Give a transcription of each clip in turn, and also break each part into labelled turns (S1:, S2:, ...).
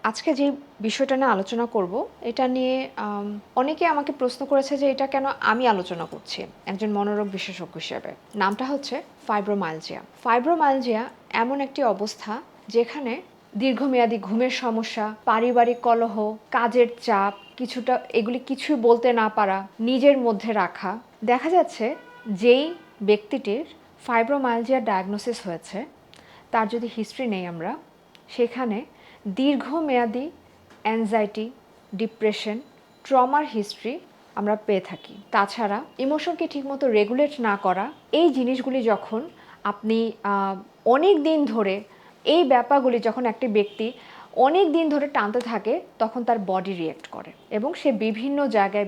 S1: আজকে যে বিষয়টা নিয়ে আলোচনা করব এটা নিয়ে অনেকে আমাকে প্রশ্ন করেছে যে এটা কেন আমি আলোচনা করছি একজন মনোরোগ বিশেষজ্ঞ হিসেবে। নামটা হচ্ছে ফাইব্রোমায়ালজিয়া। ফাইব্রোমায়ালজিয়া এমন একটি অবস্থা যেখানে দীর্ঘমেয়াদী ঘুমের সমস্যা, পারিবারিক কলহ, কাজের চাপ, এগুলি কিছুই বলতে না পারা, নিজের মধ্যে রাখা। দেখা যাচ্ছে যেই ব্যক্তিটির ফাইব্রোমায়ালজিয়া ডায়াগনোসিস হয়েছে তার যদি হিস্ট্রি নেই আমরা, সেখানে দীর্ঘমেয়াদী অ্যাংজাইটি, ডিপ্রেশন, ট্রমার হিস্ট্রি আমরা পেয়ে থাকি। তাছাড়া ইমোশনকে ঠিকমতো রেগুলেট না করা, এই জিনিসগুলি যখন আপনি অনেক দিন ধরে, এই ব্যাপারগুলি যখন একটি ব্যক্তি অনেক দিন ধরে টানতে থাকে তখন তার বডি রিঅ্যাক্ট করে এবং সে বিভিন্ন জায়গায়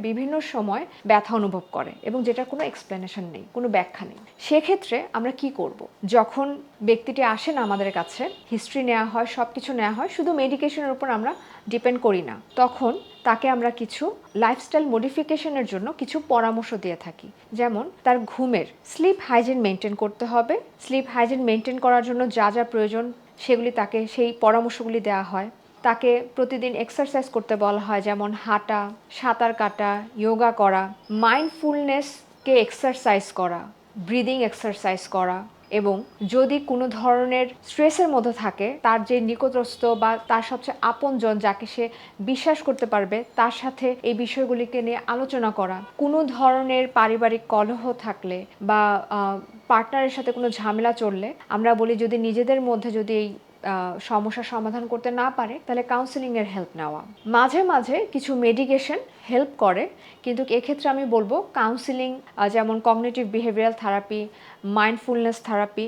S1: বিভিন্ন সময় ব্যথা অনুভব করে এবং যেটার কোনো এক্সপ্লেনেশন নেই, কোনো ব্যাখ্যা নেই। সেক্ষেত্রে আমরা কি করব? যখন ব্যক্তিটি আসে না আমাদের কাছে, হিস্ট্রি নেওয়া হয়, সব কিছু নেওয়া হয়, শুধু মেডিকেশনের উপর আমরা ডিপেন্ড করি না, তখন তাকে আমরা কিছু লাইফস্টাইল মডিফিকেশনের জন্য কিছু পরামর্শ দিয়ে থাকি। যেমন তার ঘুমের স্লিপ হাইজিন মেনটেন করতে হবে। স্লিপ হাইজিন মেনটেন করার জন্য যা যা প্রয়োজন সেগুলি তাকে সেই পরামর্শগুলি দেওয়া হয়। তাকে প্রতিদিন এক্সারসাইজ করতে বলা হয়, যেমন হাঁটা, সাঁতার কাটা, যোগা করা, মাইন্ডফুলনেসকে এক্সারসাইজ করা, ব্রিদিং এক্সারসাইজ করা। এবং যদি কোনো ধরনের স্ট্রেসের মধ্যে থাকে, তার যে নিকটস্থ বা তার সবচেয়ে আপনজন যাকে সে বিশ্বাস করতে পারবে তার সাথে এই বিষয়গুলিকে নিয়ে আলোচনা করা। কোনো ধরনের পারিবারিক কলহ থাকলে বা পার্টনারের সাথে কোনো ঝামেলা চললে আমরা বলি যদি নিজেদের মধ্যে যদি এই সমস্যার সমাধান করতে না পারে তাহলে কাউন্সেলিংয়ের হেল্প নেওয়া। মাঝে মাঝে কিছু মেডিকেশন হেল্প করে, কিন্তু এক্ষেত্রে আমি বলবো কাউন্সেলিং, যেমন cognitive behavioural therapy, mindfulness therapy,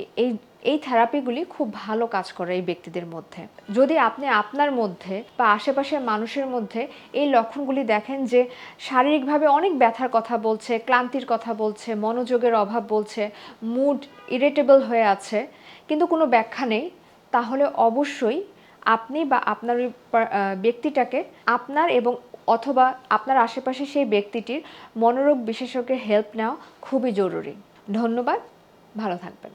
S1: এই থেরাপিগুলি খুব ভালো কাজ করে এই ব্যক্তিদের মধ্যে। যদি আপনি আপনার মধ্যে বা আশেপাশের মানুষের মধ্যে এই লক্ষণগুলি দেখেন যে শারীরিকভাবে অনেক ব্যথার কথা বলছে, ক্লান্তির কথা বলছে, মনোযোগের অভাব বলছে, মুড ইরিটেবল হয়ে আছে, কিন্তু কোনো ব্যাখ্যা নেই, তাহলে অবশ্যই আপনি বা আপনার ব্যক্তিটাকে আপনার এবং অথবা আপনার আশেপাশে সেই ব্যক্তিটির মনোরোগ বিশেষজ্ঞের হেল্প নেওয়া খুবই জরুরি। ধন্যবাদ, ভালো থাকবেন।